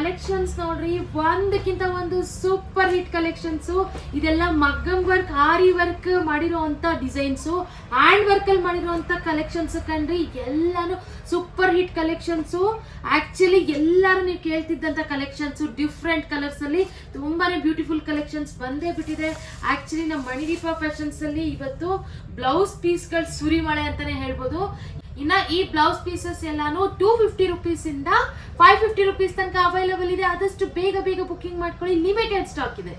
Collections ನೋಡ್ರಿ, ಒಂದಕ್ಕಿಂತ ಒಂದು ಸೂಪರ್ ಹಿಟ್ ಕಲೆಕ್ಷನ್ಸು. ಇದೆಲ್ಲ ಮಗ್ಗಂ ವರ್ಕ್, ಆರಿ ವರ್ಕ್ ಮಾಡಿರೋಂಥ ಡಿಸೈನ್ಸು, ಹ್ಯಾಂಡ್ ವರ್ಕಲ್ಲಿ ಮಾಡಿರೋಂಥ ಕಲೆಕ್ಷನ್ಸ್ ಕಂಡ್ರಿ. ಎಲ್ಲಾನು ಸೂಪರ್ ಹಿಟ್ ಕಲೆಕ್ಷನ್ಸು. ಆಕ್ಚುಲಿ ಎಲ್ಲರೂ ನೀವು ಕೇಳ್ತಿದ್ದಂಥ ಕಲೆಕ್ಷನ್ಸು ಡಿಫ್ರೆಂಟ್ ಕಲರ್ಸಲ್ಲಿ ತುಂಬಾನೇ ಬ್ಯೂಟಿಫುಲ್ ಕಲೆಕ್ಷನ್ಸ್ ಬಂದೇ ಬಿಟ್ಟಿದೆ. ಆಕ್ಚುಲಿ ನಮ್ಮ ಮಣಿದೀಪ ಫ್ಯಾಷನ್ಸ್ ಅಲ್ಲಿ ಇವತ್ತು ಬ್ಲೌಸ್ ಪೀಸ್ಗಳು ಸುರಿಮಳೆ ಅಂತಾನೆ ಹೇಳ್ಬೋದು. ಇನ್ನ ಈ ಬ್ಲೌಸ್ ಪೀಸಸ್ ಎಲ್ಲಾನು 250 ರುಪೀಸ್ ಇಂದ 550 ರುಪೀಸ್ ತನಕ ಅವೈಲೇಬಲ್ ಇದೆ. ಆದಷ್ಟು ಬೇಗ ಬೇಗ ಬುಕಿಂಗ್ ಮಾಡ್ಕೊಳ್ಳಿ, ಲಿಮಿಟೆಡ್ ಸ್ಟಾಕ್ ಇದೆ.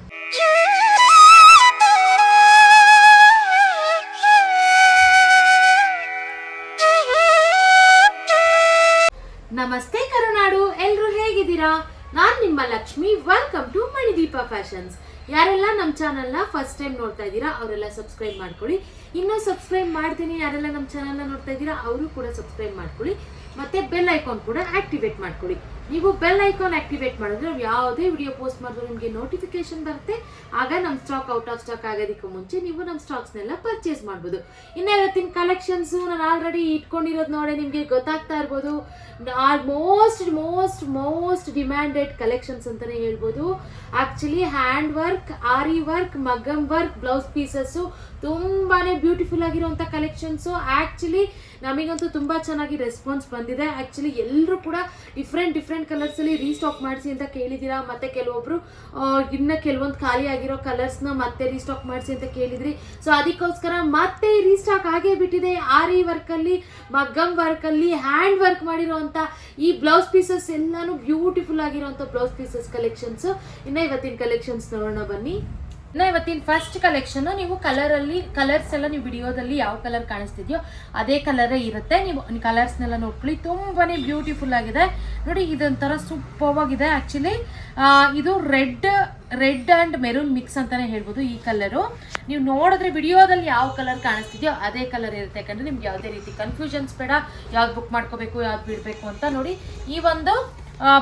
ನಮಸ್ತೆ ಕರುನಾಡು, ಎಲ್ರು ಹೇಗಿದ್ದೀರಾ? ನಾನ್ ನಿಮ್ಮ Lakshmi. Welcome to Manideepa fashions. ಯಾರೆಲ್ಲ ನಮ್ಮ ಚಾನಲ್ನ ಫಸ್ಟ್ ಟೈಮ್ ನೋಡ್ತಾ ಇದ್ದೀರಾ ಅವರೆಲ್ಲ ಸಬ್ಸ್ಕ್ರೈಬ್ ಮಾಡ್ಕೊಳ್ಳಿ. ಇನ್ನೂ ಸಬ್ಸ್ಕ್ರೈಬ್ ಮಾಡ್ತೀನಿ ಯಾರೆಲ್ಲ ನಮ್ಮ ಚಾನಲ್ನ ನೋಡ್ತಾ ಇದ್ದೀರಾ ಅವರು ಕೂಡ ಸಬ್ಸ್ಕ್ರೈಬ್ ಮಾಡ್ಕೊಳ್ಳಿ. ಮತ್ತೆ ಬೆಲ್ ಐಕಾನ್ ಕೂಡ ಆಕ್ಟಿವೇಟ್ ಮಾಡ್ಕೊಳ್ಳಿ. ನೀವು ಬೆಲ್ ಐಕಾನ್ ಆಕ್ಟಿವೇಟ್ ಮಾಡಿದ್ರೆ ನಾವು ಯಾವುದೇ ವಿಡಿಯೋ ಪೋಸ್ಟ್ ಮಾಡಿದ್ರು ನಿಮಗೆ ನೋಟಿಫಿಕೇಶನ್ ಬರುತ್ತೆ. ಆಗ ನಮ್ಮ ಸ್ಟಾಕ್ ಔಟ್ ಆಫ್ ಸ್ಟಾಕ್ ಆಗೋದಕ್ಕೂ ಮುಂಚೆ ನೀವು ನಮ್ಮ ಸ್ಟಾಕ್ಸ್ನೆಲ್ಲ ಪರ್ಚೇಸ್ ಮಾಡ್ಬೋದು. ಇನ್ನು ಇವತ್ತಿನ ಕಲೆಕ್ಷನ್ಸು ನಾನು ಆಲ್ರೆಡಿ ಇಟ್ಕೊಂಡಿರೋದು ನೋಡಿ ನಿಮಗೆ ಗೊತ್ತಾಗ್ತಾ ಇರ್ಬೋದು. ಮೋಸ್ಟ್ ಡಿಮ್ಯಾಂಡೆಡ್ ಕಲೆಕ್ಷನ್ಸ್ ಅಂತಲೇ ಹೇಳ್ಬೋದು. ಆ್ಯಕ್ಚುಲಿ ಹ್ಯಾಂಡ್ ವರ್ಕ್, ಆರಿ ವರ್ಕ್, ಮಗ್ಗಂ ವರ್ಕ್, ಬ್ಲೌಸ್ ಪೀಸಸ್ಸು ತುಂಬಾನೇ ಬ್ಯೂಟಿಫುಲ್ ಆಗಿರುವಂಥ ಕಲೆಕ್ಷನ್ಸು. ಆ್ಯಕ್ಚುಲಿ ನಮಗಂತೂ ತುಂಬ ಚೆನ್ನಾಗಿ ರೆಸ್ಪಾನ್ಸ್ ಬಂದಿದೆ. ಆ್ಯಕ್ಚುಲಿ ಎಲ್ಲರೂ ಕೂಡ ಡಿಫ್ರೆಂಟ್ ಕಲರ್ಸಲ್ಲಿ ರೀಸ್ಟಾಕ್ ಮಾಡಿಸಿ ಅಂತ ಕೇಳಿದ್ದೀರಾ. ಮತ್ತು ಕೆಲವೊಬ್ಬರು ಇನ್ನು ಕೆಲವೊಂದು ಖಾಲಿ ಆಗಿರೋ ಕಲರ್ಸ್ನ ಮತ್ತೆ ರೀಸ್ಟಾಕ್ ಮಾಡಿಸಿ ಅಂತ ಕೇಳಿದ್ರಿ. ಸೊ ಅದಕ್ಕೋಸ್ಕರ ಮತ್ತೆ ರೀಸ್ಟಾಕ್ ಆಗೇ ಬಿಟ್ಟಿದೆ. ಆರಿ ವರ್ಕಲ್ಲಿ, ಮಗ್ಗಂ ವರ್ಕಲ್ಲಿ, ಹ್ಯಾಂಡ್ ವರ್ಕ್ ಮಾಡಿರೋಂಥ ಈ ಬ್ಲೌಸ್ ಪೀಸಸ್ ಎಲ್ಲಾನು ಬ್ಯೂಟಿಫುಲ್ ಆಗಿರೋಂಥ ಬ್ಲೌಸ್ ಪೀಸಸ್ ಕಲೆಕ್ಷನ್ಸು. ಇನ್ನು ಇವತ್ತಿನ ಕಲೆಕ್ಷನ್ಸ್ ನೋಡೋಣ ಬನ್ನಿ. ಇನ್ನು ಇವತ್ತಿನ ಫಸ್ಟ್ ಕಲೆಕ್ಷನ್, ನೀವು ಕಲರ್ಸ್ ಎಲ್ಲ ನೀವು ವಿಡಿಯೋದಲ್ಲಿ ಯಾವ ಕಲರ್ ಕಾಣಿಸ್ತಿದೆಯೋ ಅದೇ ಕಲರೇ ಇರುತ್ತೆ. ನೀವು ಕಲರ್ಸ್ನೆಲ್ಲ ನೋಡ್ಕೊಳ್ಳಿ, ತುಂಬಾನೇ ಬ್ಯೂಟಿಫುಲ್ ಆಗಿದೆ ನೋಡಿ. ಇದೊಂಥರ ಸೂಪರ್ ಆಗಿದೆ. ಆ್ಯಕ್ಚುಲಿ ಇದು ರೆಡ್ ಆ್ಯಂಡ್ ಮೆರೂನ್ ಮಿಕ್ಸ್ ಅಂತಾನೆ ಹೇಳ್ಬೋದು. ಈ ಕಲರು ನೀವು ನೋಡಿದ್ರೆ ವಿಡಿಯೋದಲ್ಲಿ ಯಾವ ಕಲರ್ ಕಾಣಿಸ್ತಿದೆಯೋ ಅದೇ ಕಲರ್ ಇರುತ್ತೆ. ಯಾಕಂದರೆ ನಿಮ್ಗೆ ಯಾವುದೇ ರೀತಿ ಕನ್ಫ್ಯೂಷನ್ಸ್ ಬೇಡ, ಯಾವ್ದು ಬುಕ್ ಮಾಡ್ಕೋಬೇಕು ಯಾವ್ದು ಬಿಡಬೇಕು ಅಂತ. ನೋಡಿ, ಈ ಒಂದು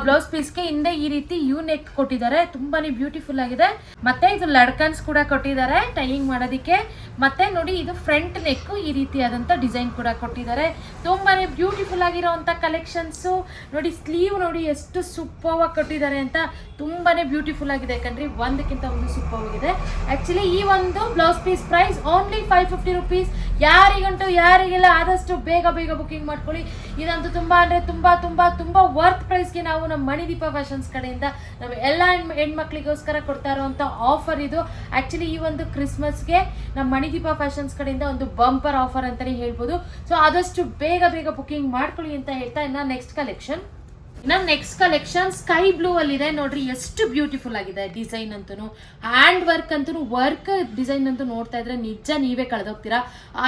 ಬ್ಲೌಸ್ ಪೀಸ್ಗೆ ಹಿಂದೆ ಈ ರೀತಿ ಯು ನೆಕ್ ಕೊಟ್ಟಿದ್ದಾರೆ, ತುಂಬಾನೇ ಬ್ಯೂಟಿಫುಲ್ ಆಗಿದೆ. ಮತ್ತೆ ಇದು ಲಡ್ಕನ್ಸ್ ಕೂಡ ಕೊಟ್ಟಿದ್ದಾರೆ ಟೈಯಿಂಗ್ ಮಾಡೋದಕ್ಕೆ. ಮತ್ತೆ ನೋಡಿ, ಇದು ಫ್ರಂಟ್ ನೆಕ್ ಈ ರೀತಿಯಾದಂಥ ಡಿಸೈನ್ ಕೂಡ ಕೊಟ್ಟಿದ್ದಾರೆ. ತುಂಬಾನೇ ಬ್ಯೂಟಿಫುಲ್ ಆಗಿರೋಂಥ ಕಲೆಕ್ಷನ್ಸು. ನೋಡಿ, ಸ್ಲೀವ್ ನೋಡಿ ಎಷ್ಟು ಸೂಪರ್ ಆಗಿ ಕೊಟ್ಟಿದ್ದಾರೆ ಅಂತ. ತುಂಬಾನೇ ಬ್ಯೂಟಿಫುಲ್ ಆಗಿದೆ ಯಾಕಂದ್ರೆ ಒಂದಕ್ಕಿಂತ ಒಂದು ಸೂಪರ್ ಆಗಿದೆ. ಆಕ್ಚುಲಿ ಈ ಒಂದು blouse piece price only 550 rupees. ಯಾರಿಗೆಲ್ಲ ಆದಷ್ಟು ಬೇಗ ಬುಕಿಂಗ್ ಮಾಡ್ಕೊಳ್ಳಿ. ಇದಂತೂ ತುಂಬಾ ಅಂದ್ರೆ ತುಂಬಾ ವರ್ತ್ ಪ್ರೈಸ್ಗೆ ನಾವು ನಮ್ಮ ಮಣಿದೀಪ ಫ್ಯಾಷನ್ಸ್ ಕಡೆಯಿಂದ ನಾವು ಎಲ್ಲ ಹೆಣ್ಮಕ್ಳಿಗೋಸ್ಕರ ಕೊಡ್ತಾ ಇರುವಂತ ಆಫರ್ ಇದು. ಆಕ್ಚುಲಿ ಈ ಒಂದು ಕ್ರಿಸ್ಮಸ್ಗೆ ನಮ್ಮ ಮಣಿದೀಪ ಫ್ಯಾಷನ್ಸ್ ಕಡೆಯಿಂದ ಒಂದು ಬಂಪರ್ ಆಫರ್ ಅಂತಾನೆ ಹೇಳ್ಬೋದು. ಸೊ ಆದಷ್ಟು ಬೇಗ ಬುಕಿಂಗ್ ಮಾಡ್ಕೊಳ್ಳಿ ಅಂತ ಹೇಳ್ತಾ ಇನ್ನ ನೆಕ್ಸ್ಟ್ ಕಲೆಕ್ಷನ್ ಸ್ಕೈ ಬ್ಲೂ ಅಲ್ಲಿ ಇದೆ. ನೋಡ್ರಿ ಎಷ್ಟು ಬ್ಯೂಟಿಫುಲ್ ಆಗಿದೆ ಡಿಸೈನ್ ಅಂತೂ. ಹ್ಯಾಂಡ್ ವರ್ಕ್ ಅಂತೂ ಡಿಸೈನ್ ಅಂತೂ ನೋಡ್ತಾ ಇದ್ರೆ ನಿಜ ನೀವೇ ಕಳೆದೋಗ್ತೀರಾ,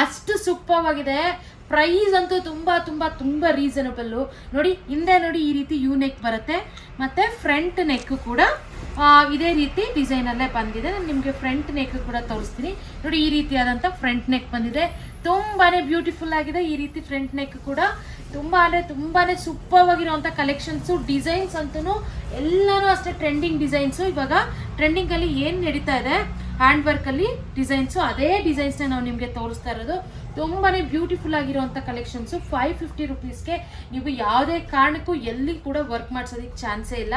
ಅಷ್ಟು ಸೂಪರ್ ಆಗಿದೆ. ಪ್ರೈಸ್ ಅಂತೂ ತುಂಬಾ ರೀಸನಬಲ್ಲು. ನೋಡಿ, ಹಿಂದೆ ನೋಡಿ ಈ ರೀತಿ ಯು ನೆಕ್ ಬರುತ್ತೆ. ಮತ್ತೆ ಫ್ರಂಟ್ ನೆಕ್ ಕೂಡ ಇದೇ ರೀತಿ ಡಿಸೈನ್ ಅಲ್ಲೇ ಬಂದಿದೆ. ನಾನು ನಿಮಗೆ ಫ್ರಂಟ್ ನೆಕ್ ಕೂಡ ತೋರಿಸ್ತೀನಿ. ನೋಡಿ, ಈ ರೀತಿಯಾದಂಥ ಫ್ರಂಟ್ ನೆಕ್ ಬಂದಿದೆ. ತುಂಬಾನೇ ಬ್ಯೂಟಿಫುಲ್ ಆಗಿದೆ. ಈ ರೀತಿ ಫ್ರಂಟ್ ನೆಕ್ ಕೂಡ ತುಂಬಾನೇ ಸೂಪರ್ ಆಗಿರುವಂಥ ಕಲೆಕ್ಷನ್ಸು. ಡಿಸೈನ್ಸ್ ಅಂತೂ ಎಲ್ಲಾನು ಅಷ್ಟೇ ಟ್ರೆಂಡಿಂಗ್ ಡಿಸೈನ್ಸು. ಇವಾಗ ಟ್ರೆಂಡಿಂಗ್ ಅಲ್ಲಿ ಏನು ನಡೀತಾ ಇದೆ ಹ್ಯಾಂಡ್ ವರ್ಕ್ ಅಲ್ಲಿ ಡಿಸೈನ್ಸು, ಅದೇ ಡಿಸೈನ್ಸ್ನ ನಾವು ನಿಮಗೆ ತೋರಿಸ್ತಾ ಇರೋದು. ತುಂಬಾನೇ ಬ್ಯೂಟಿಫುಲ್ ಆಗಿರುವಂಥ ಕಲೆಕ್ಷನ್ಸು. 550 ರುಪೀಸ್ಗೆ ನೀವು ಯಾವುದೇ ಕಾರಣಕ್ಕೂ ಎಲ್ಲಿ ಕೂಡ ವರ್ಕ್ ಮಾಡಿಸೋದಕ್ಕೆ ಚಾನ್ಸೇ ಇಲ್ಲ.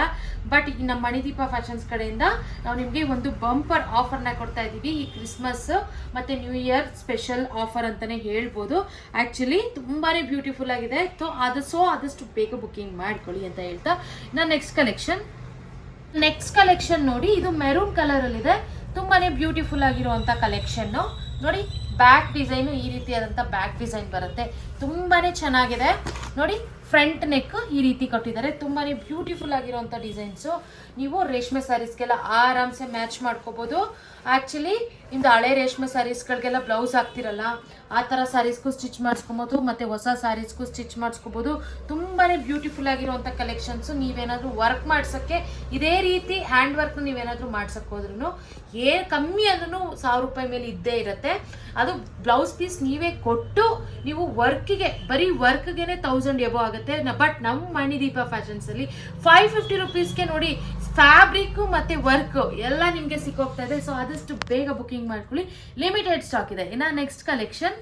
ಬಟ್ ಈಗ ನಮ್ಮ ಮಣಿದೀಪ ಫ್ಯಾಷನ್ಸ್ ಕಡೆಯಿಂದ ನಾವು ನಿಮಗೆ ಒಂದು ಬಂಪರ್ ಆಫರ್ನ ಕೊಡ್ತಾ ಇದ್ದೀವಿ. ಈ ಕ್ರಿಸ್ಮಸ್ ಮತ್ತು ನ್ಯೂ ಇಯರ್ ಸ್ಪೆಷಲ್ ಆಫರ್ ಅಂತಲೇ ಹೇಳ್ಬೋದು. ಆ್ಯಕ್ಚುಲಿ ತುಂಬಾನೇ ಬ್ಯೂಟಿಫುಲ್ ಆಗಿದೆ. ಆದಷ್ಟು ಬೇಗ ಬುಕಿಂಗ್ ಮಾಡ್ಕೊಳ್ಳಿ ಅಂತ ಹೇಳ್ತಾ ನಾನು ನೆಕ್ಸ್ಟ್ ಕಲೆಕ್ಷನ್ ನೋಡಿ, ಇದು ಮೆರೂನ್ ಕಲರಲ್ಲಿದೆ. ತುಂಬಾನೇ ಬ್ಯೂಟಿಫುಲ್ ಆಗಿರುವಂಥ ಕಲೆಕ್ಷನ್ನು. ನೋಡಿ, ಬ್ಯಾಕ್ ಡಿಸೈನು ಈ ರೀತಿಯಾದಂಥ ಬ್ಯಾಕ್ ಡಿಸೈನ್ ಬರುತ್ತೆ. ತುಂಬಾನೇ ಚೆನ್ನಾಗಿದೆ. ನೋಡಿ, ಫ್ರಂಟ್ ನೆಕ್ ಈ ರೀತಿ ಕೊಟ್ಟಿದ್ದಾರೆ. ತುಂಬಾನೇ ಬ್ಯೂಟಿಫುಲ್ ಆಗಿರುವಂಥ ಡಿಸೈನ್ಸು. ನೀವು ರೇಷ್ಮೆ ಸ್ಯಾರೀಸ್ಗೆಲ್ಲ ಆರಾಮ್ಸೆ ಮ್ಯಾಚ್ ಮಾಡ್ಕೋಬೋದು. ಆ್ಯಕ್ಚುಲಿ ನಿಮ್ದು ಹಳೆ ರೇಷ್ಮೆ ಸ್ಯಾರೀಸ್ಗಳಿಗೆಲ್ಲ ಬ್ಲೌಸ್ ಹಾಕ್ತಿರಲ್ಲ, ಆ ಥರ ಸ್ಯಾರೀಸ್ಗೂ ಸ್ಟಿಚ್ ಮಾಡಿಸ್ಕೊಬೋದು. ಮತ್ತು ಹೊಸ ಸ್ಯಾರೀಸ್ಗೂ ಸ್ಟಿಚ್ ಮಾಡಿಸ್ಕೋಬೋದು. ತುಂಬಾನೇ ಬ್ಯೂಟಿಫುಲ್ ಆಗಿರುವಂಥ ಕಲೆಕ್ಷನ್ಸು. ನೀವೇನಾದರೂ ವರ್ಕ್ ಮಾಡ್ಸೋಕ್ಕೆ ಇದೇ ರೀತಿ ಹ್ಯಾಂಡ್ ವರ್ಕ್ನ ನೀವೇನಾದರೂ ಮಾಡ್ಸಕ್ಕೆ ಹೋದ್ರೂ ಕಮ್ಮಿ ಅಂದ್ರೂ 1000 ರೂಪಾಯಿ ಮೇಲೆ ಇದ್ದೇ ಇರುತ್ತೆ. ಅದು ಬ್ಲೌಸ್ ಪೀಸ್ ನೀವೇ ಕೊಟ್ಟು ನೀವು ಬರೀ ವರ್ಕ್ಗೆ 1000 ಎಬೋ ಆಗುತ್ತೆ. ಬಟ್ ನಮ್ಮ ಮಣಿದೀಪ ಫ್ಯಾಷನ್ಸಲ್ಲಿ 550 ರುಪೀಸ್ಗೆ ನೋಡಿ ಫ್ಯಾಬ್ರಿಕ್ ಮತ್ತು ವರ್ಕ್ ಎಲ್ಲ ನಿಮಗೆ ಸಿಕ್ಕೋಗ್ತಾ ಇದೆ. ಸೊ ಆದಷ್ಟು ಬೇಗ ಬುಕಿಂಗ್ ಮಾಡ್ಕೊಳ್ಳಿ, ಲಿಮಿಟೆಡ್ ಸ್ಟಾಕ್ ಇದೆ. ಇನ್ನು ನೆಕ್ಸ್ಟ್ ಕಲೆಕ್ಷನ್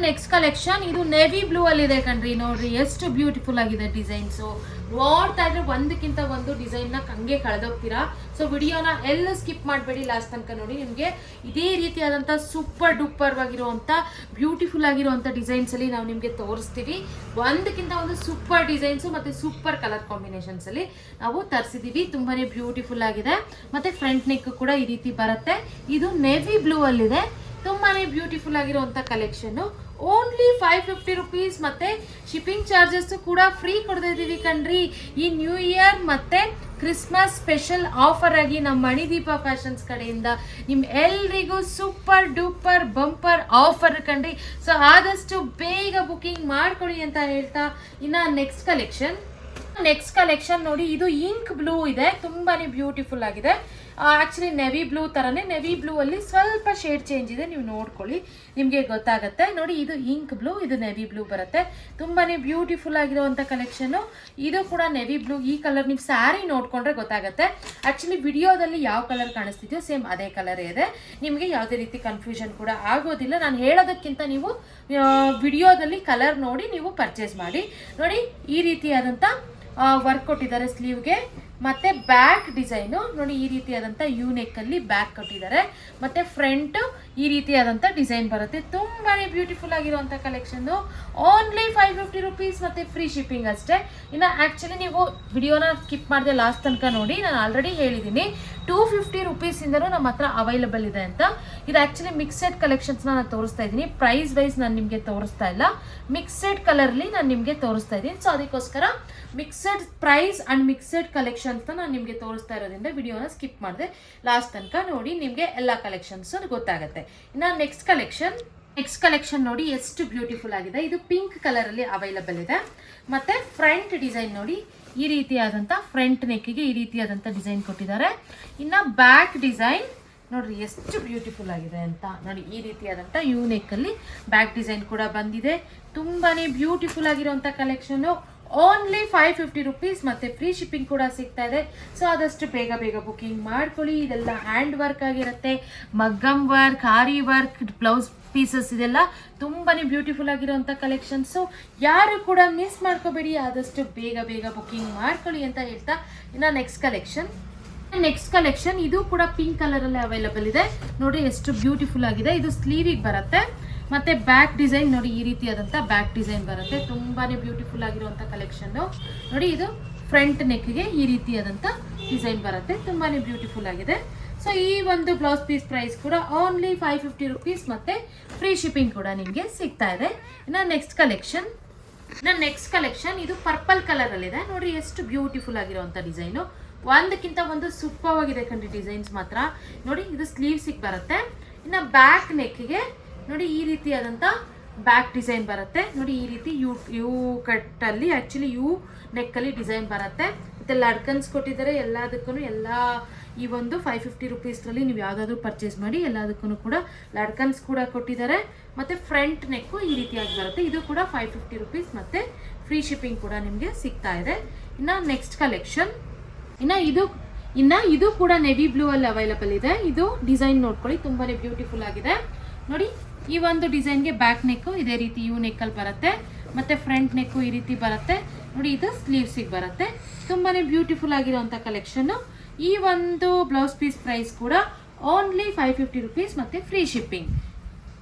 ನೆಕ್ಸ್ಟ್ ಕಲೆಕ್ಷನ್ ಇದು ನೇವಿ ಬ್ಲೂ ಅಲ್ಲಿ ಇದೆ ಕಣ್ರಿ. ನೋಡ್ರಿ ಎಷ್ಟು ಬ್ಯೂಟಿಫುಲ್ ಆಗಿದೆ ಡಿಸೈನ್ಸು. ನೋಡ್ತಾ ಇದ್ರೆ ಒಂದಕ್ಕಿಂತ ಒಂದು ಡಿಸೈನ್ ನ ಹಂಗೆ ಕಳೆದೋಗ್ತೀರಾ. ಸೊ ವಿಡಿಯೋನ ಎಲ್ಲ ಸ್ಕಿಪ್ ಮಾಡಬೇಡಿ, ಲಾಸ್ಟ್ ತನಕ ನೋಡಿ. ನಿಮಗೆ ಇದೇ ರೀತಿಯಾದಂಥ ಸೂಪರ್ ಡೂಪರ್ ಆಗಿರುವಂಥ ಬ್ಯೂಟಿಫುಲ್ ಆಗಿರುವಂಥ ಡಿಸೈನ್ಸ್ ಅಲ್ಲಿ ನಾವು ನಿಮಗೆ ತೋರಿಸ್ತೀವಿ. ಒಂದಕ್ಕಿಂತ ಒಂದು ಸೂಪರ್ ಡಿಸೈನ್ಸು ಮತ್ತೆ ಸೂಪರ್ ಕಲರ್ ಕಾಂಬಿನೇಷನ್ಸ್ ಅಲ್ಲಿ ನಾವು ತರಿಸಿದೀವಿ. ತುಂಬಾನೇ ಬ್ಯೂಟಿಫುಲ್ ಆಗಿದೆ. ಮತ್ತೆ ಫ್ರಂಟ್ ನೆಕ್ ಕೂಡ ಈ ರೀತಿ ಬರುತ್ತೆ. ಇದು ನೇವಿ ಬ್ಲೂ ಅಲ್ಲಿದೆ. ತುಂಬಾನೇ ಬ್ಯೂಟಿಫುಲ್ ಆಗಿರುವಂಥ ಕಲೆಕ್ಷನ್. Only 550 rupees. ಮತ್ತೆ ಶಿಪ್ಪಿಂಗ್ ಚಾರ್ಜಸ್ ಕೂಡ ಫ್ರೀ ಕೊಡ್ತಾ ಇದೀವಿ ಕಣ್ರಿ. ಈ ನ್ಯೂ ಇಯರ್ ಮತ್ತೆ ಕ್ರಿಸ್ಮಸ್ ಸ್ಪೆಷಲ್ ಆಫರ್ ಆಗಿ ನಮ್ಮ ಮಣಿದೀಪ ಫ್ಯಾಷನ್ಸ್ ಕಡೆಯಿಂದ ನಿಮ್ ಎಲ್ರಿಗೂ ಸೂಪರ್ ಡೂಪರ್ ಬಂಪರ್ ಆಫರ್ ಕಣ್ರಿ. ಸೊ ಆದಷ್ಟು ಬೇಗ ಬುಕಿಂಗ್ ಮಾಡ್ಕೊಳ್ಳಿ ಅಂತ ಹೇಳ್ತಾ, ಇನ್ನ ನೆಕ್ಸ್ಟ್ ಕಲೆಕ್ಷನ್ ನೋಡಿ. ಇದು ಇಂಕ್ ಬ್ಲೂ ಇದೆ. ತುಂಬಾನೇ ಬ್ಯೂಟಿಫುಲ್ ಆಗಿದೆ. ಆಕ್ಚುಲಿ ನೆವಿ ಬ್ಲೂ ತರನೇ, ನೆವಿ ಬ್ಲೂ ಅಲ್ಲಿ ಸ್ವಲ್ಪ ಶೇಡ್ ಚೇಂಜ್ ಇದೆ, ನೀವು ನೋಡ್ಕೊಳ್ಳಿ ನಿಮಗೆ ಗೊತ್ತಾಗುತ್ತೆ. ನೋಡಿ ಇದು ಇಂಕ್ ಬ್ಲೂ, ಇದು ನೆವಿ ಬ್ಲೂ ಬರುತ್ತೆ. ತುಂಬಾನೇ ಬ್ಯೂಟಿಫುಲ್ ಆಗಿರುವಂತ ಕಲೆಕ್ಷನ್. ಇದು ಕೂಡ ನೆವಿ ಬ್ಲೂ. ಈ ಕಲರ್ ನೀವು ಸ್ಯಾರಿ ನೋಡ್ಕೊಂಡ್ರೆ ಗೊತ್ತಾಗುತ್ತೆ. ಆಕ್ಚುಲಿ ವಿಡಿಯೋದಲ್ಲಿ ಯಾವ ಕಲರ್ ಕಾಣಿಸ್ತಿದ್ಯೋ ಸೇಮ್ ಅದೇ ಕಲರ್ ಇದೆ. ನಿಮಗೆ ಯಾವುದೇ ರೀತಿ ಕನ್ಫ್ಯೂಷನ್ ಕೂಡ ಆಗೋದಿಲ್ಲ. ನಾನು ಹೇಳೋದಕ್ಕಿಂತ ನೀವು ವಿಡಿಯೋದಲ್ಲಿ ಕಲರ್ ನೋಡಿ ನೀವು ಪರ್ಚೇಸ್ ಮಾಡಿ. ನೋಡಿ ಈ ರೀತಿಯಾದಂಥ ವರ್ಕ್ ಕೊಟ್ಟಿದ್ದಾರೆ ಸ್ಲೀವ್ಗೆ. ಮತ್ತೆ ಬ್ಯಾಕ್ ಡಿಸೈನು ನೋಡಿ, ಈ ರೀತಿಯಾದಂಥ ಯು ನೆಕ್ ಅಲ್ಲಿ ಬ್ಯಾಕ್ ಕೊಟ್ಟಿದ್ದಾರೆ. ಮತ್ತೆ ಫ್ರಂಟ್ ಈ ರೀತಿಯಾದಂಥ ಡಿಸೈನ್ ಬರುತ್ತೆ. ತುಂಬಾನೇ ಬ್ಯೂಟಿಫುಲ್ ಆಗಿರುವಂಥ ಕಲೆಕ್ಷನ್. ಓನ್ಲಿ 550 ರುಪೀಸ್ ಮತ್ತೆ ಫ್ರೀ ಶಿಪ್ಪಿಂಗ್ ಅಷ್ಟೇ. ಇನ್ನು ಆಕ್ಚುಲಿ ನೀವು ವಿಡಿಯೋನ ಸ್ಕಿಪ್ ಮಾಡದೆ ಲಾಸ್ಟ್ ತನಕ ನೋಡಿ. ನಾನು ಆಲ್ರೆಡಿ ಹೇಳಿದ್ದೀನಿ 250 ರುಪೀಸಿಂದನೂ ನಮ್ಮ ಹತ್ರ ಅವೈಲಬಲ್ ಇದೆ ಅಂತ. ಇದು ಆಕ್ಚುಲಿ ಮಿಕ್ಸೆಡ್ ಕಲೆಕ್ಷನ್ಸ್ನ ನಾನು ತೋರಿಸ್ತಾ ಇದ್ದೀನಿ. ಪ್ರೈಸ್ ವೈಸ್ ನಾನು ನಿಮಗೆ ತೋರಿಸ್ತಾ ಇಲ್ಲ, ಮಿಕ್ಸೆಡ್ ಕಲರ್ಲಿ ನಾನು ನಿಮಗೆ ತೋರಿಸ್ತಾ ಇದ್ದೀನಿ. ಸೊ ಅದಕ್ಕೋಸ್ಕರ ಮಿಕ್ಸೆಡ್ ಪ್ರೈಸ್ ಅಂಡ್ ಮಿಕ್ಸೆಡ್ ಕಲೆಕ್ಷನ್ಸ್ನ ನಾನು ನಿಮಗೆ ತೋರಿಸ್ತಾ ಇರೋದ್ರಿಂದ ವಿಡಿಯೋನ ಸ್ಕಿಪ್ ಮಾಡಿದೆ ಲಾಸ್ಟ್ ತನಕ ನೋಡಿ. ನಿಮಗೆ ಎಲ್ಲ ಕಲೆಕ್ಷನ್ಸ್ ಗೊತ್ತಾಗುತ್ತೆ. ಇನ್ನು ನೆಕ್ಸ್ಟ್ ಕಲೆಕ್ಷನ್ ನೋಡಿ ಎಷ್ಟು ಬ್ಯೂಟಿಫುಲ್ ಆಗಿದೆ. ಇದು ಪಿಂಕ್ ಕಲರ್ ಅಲ್ಲಿ ಅವೈಲಬಲ್ ಇದೆ. ಮತ್ತೆ ಫ್ರಂಟ್ ಡಿಸೈನ್ ನೋಡಿ, ಈ ರೀತಿಯಾದಂಥ ಫ್ರಂಟ್ ನೆಕ್ಗೆ ಈ ರೀತಿಯಾದಂಥ ಡಿಸೈನ್ ಕೊಟ್ಟಿದ್ದಾರೆ. ಇನ್ನು ಬ್ಯಾಕ್ ಡಿಸೈನ್ ನೋಡ್ರಿ ಎಷ್ಟು ಬ್ಯೂಟಿಫುಲ್ ಆಗಿದೆ ಅಂತ ನೋಡಿ. ಈ ರೀತಿಯಾದಂಥ ಯು ನೆಕ್ ಅಲ್ಲಿ ಬ್ಯಾಕ್ ಡಿಸೈನ್ ಕೂಡ ಬಂದಿದೆ. ತುಂಬಾನೇ ಬ್ಯೂಟಿಫುಲ್ ಆಗಿರುವಂಥ ಕಲೆಕ್ಷನ್. ಓನ್ಲಿ 550 ರುಪೀಸ್ ಮತ್ತೆ ಫ್ರೀ ಶಿಪ್ಪಿಂಗ್ ಕೂಡ ಸಿಗ್ತಾ ಇದೆ. ಸೊ ಆದಷ್ಟು ಬೇಗ ಬುಕಿಂಗ್ ಮಾಡ್ಕೊಳ್ಳಿ. ಇದೆಲ್ಲ ಹ್ಯಾಂಡ್ ವರ್ಕ್ ಆಗಿರುತ್ತೆ, ಮಗ್ಗಮ್ ವರ್ಕ್, ಆರಿ ವರ್ಕ್, ಬ್ಲೌಸ್ ಪೀಸಸ್, ಇದೆಲ್ಲ ತುಂಬಾನೇ ಬ್ಯೂಟಿಫುಲ್ ಆಗಿರುವಂಥ ಕಲೆಕ್ಷನ್ಸು. ಯಾರು ಕೂಡ ಮಿಸ್ ಮಾಡ್ಕೋಬೇಡಿ, ಆದಷ್ಟು ಬೇಗ ಬುಕಿಂಗ್ ಮಾಡ್ಕೊಳ್ಳಿ ಅಂತ ಹೇಳ್ತಾ, ಇನ್ನು ನೆಕ್ಸ್ಟ್ ಕಲೆಕ್ಷನ್ ಇದು ಕೂಡ ಪಿಂಕ್ ಕಲರ್ ಅಲ್ಲಿ ಅವೈಲಬಲ್ ಇದೆ. ನೋಡಿ ಎಷ್ಟು ಬ್ಯೂಟಿಫುಲ್ ಆಗಿದೆ. ಇದು ಸ್ಲೀವಿಗೆ ಬರುತ್ತೆ. ಮತ್ತೆ ಬ್ಯಾಕ್ ಡಿಸೈನ್ ನೋಡಿ, ಈ ರೀತಿಯಾದಂಥ ಬ್ಯಾಕ್ ಡಿಸೈನ್ ಬರುತ್ತೆ. ತುಂಬಾನೇ ಬ್ಯೂಟಿಫುಲ್ ಆಗಿರುವಂಥ ಕಲೆಕ್ಷನ್ ನೋಡಿ. ಇದು ಫ್ರಂಟ್ ನೆಕ್ಗೆ ಈ ರೀತಿಯಾದಂಥ ಡಿಸೈನ್ ಬರುತ್ತೆ. ತುಂಬಾನೇ ಬ್ಯೂಟಿಫುಲ್ ಆಗಿದೆ. ಸೊ ಈ ಒಂದು ಬ್ಲೌಸ್ ಪೀಸ್ ಪ್ರೈಸ್ ಕೂಡ ಓನ್ಲಿ 550 ರುಪೀಸ್ ಮತ್ತೆ ಫ್ರೀ ಶಿಪ್ಪಿಂಗ್ ಕೂಡ ನಿಮಗೆ ಸಿಗ್ತಾ ಇದೆ. ಇನ್ನು ನೆಕ್ಸ್ಟ್ ಕಲೆಕ್ಷನ್ ಇದು ಪರ್ಪಲ್ ಕಲರ್ ಅಲ್ಲಿ ಇದೆ. ನೋಡಿ ಎಷ್ಟು ಬ್ಯೂಟಿಫುಲ್ ಆಗಿರುವಂಥ ಡಿಸೈನು. ಒಂದಕ್ಕಿಂತ ಒಂದು ಸೂಪರ್ ಆಗಿದೆ ಕಂಡು ಡಿಸೈನ್ಸ್ ಮಾತ್ರ. ನೋಡಿ ಇದು ಸ್ಲೀವ್ಸಿಗೆ ಬರುತ್ತೆ. ಇನ್ನು ಬ್ಯಾಕ್ ನೆಕ್ಗೆ ನೋಡಿ ಈ ರೀತಿಯಾದಂಥ ಬ್ಯಾಕ್ ಡಿಸೈನ್ ಬರುತ್ತೆ. ನೋಡಿ ಈ ರೀತಿ ಯು ಕಟ್ಟಲ್ಲಿ ಆ್ಯಕ್ಚುಲಿ ಯು ನೆಕ್ಕಲ್ಲಿ ಡಿಸೈನ್ ಬರುತ್ತೆ. ಮತ್ತು ಲಡ್ಕನ್ಸ್ ಕೊಟ್ಟಿದ್ದಾರೆ. ಎಲ್ಲದಕ್ಕೂ ಎಲ್ಲ ಈ ಒಂದು 550 ರುಪೀಸ್ನಲ್ಲಿ ನೀವು ಯಾವುದಾದ್ರೂ ಪರ್ಚೇಸ್ ಮಾಡಿ ಎಲ್ಲದಕ್ಕೂ ಕೂಡ ಲಡ್ಕನ್ಸ್ ಕೂಡ ಕೊಟ್ಟಿದ್ದಾರೆ. ಮತ್ತು ಫ್ರಂಟ್ ನೆಕ್ಕು ಈ ರೀತಿಯಾಗಿ ಬರುತ್ತೆ. ಇದು ಕೂಡ 550 ರುಪೀಸ್ ಮತ್ತು ಫ್ರೀ ಶಿಪ್ಪಿಂಗ್ ಕೂಡ ನಿಮಗೆ ಸಿಗ್ತಾ ಇದೆ. ಇನ್ನು ನೆಕ್ಸ್ಟ್ ಕಲೆಕ್ಷನ್ ಇದು ಕೂಡ ನೆವಿ ಬ್ಲೂ ಅಲ್ಲಿ ಅವೈಲಬಲ್ ಇದೆ. ಇದು ಡಿಸೈನ್ ನೋಡ್ಕೊಳ್ಳಿ, ತುಂಬಾನೇ ಬ್ಯೂಟಿಫುಲ್ ಆಗಿದೆ. ನೋಡಿ ಈ ಒಂದು ಡಿಸೈನ್ಗೆ ಬ್ಯಾಕ್ ನೆಕ್ಕು ಇದೇ ರೀತಿ ಯು ನೆಕ್ಕಲ್ಲಿ ಬರುತ್ತೆ. ಮತ್ತು ಫ್ರಂಟ್ ನೆಕ್ಕು ಈ ರೀತಿ ಬರುತ್ತೆ. ನೋಡಿ ಇದು ಸ್ಲೀವ್ಸಿಗೆ ಬರುತ್ತೆ. ತುಂಬಾನೇ ಬ್ಯೂಟಿಫುಲ್ ಆಗಿರುವಂಥ ಕಲೆಕ್ಷನ್ನು. ಈ ಒಂದು ಬ್ಲೌಸ್ ಪೀಸ್ ಪ್ರೈಸ್ ಕೂಡ ಓನ್ಲಿ 550 ರುಪೀಸ್ ಮತ್ತು ಫ್ರೀ ಶಿಪ್ಪಿಂಗ್.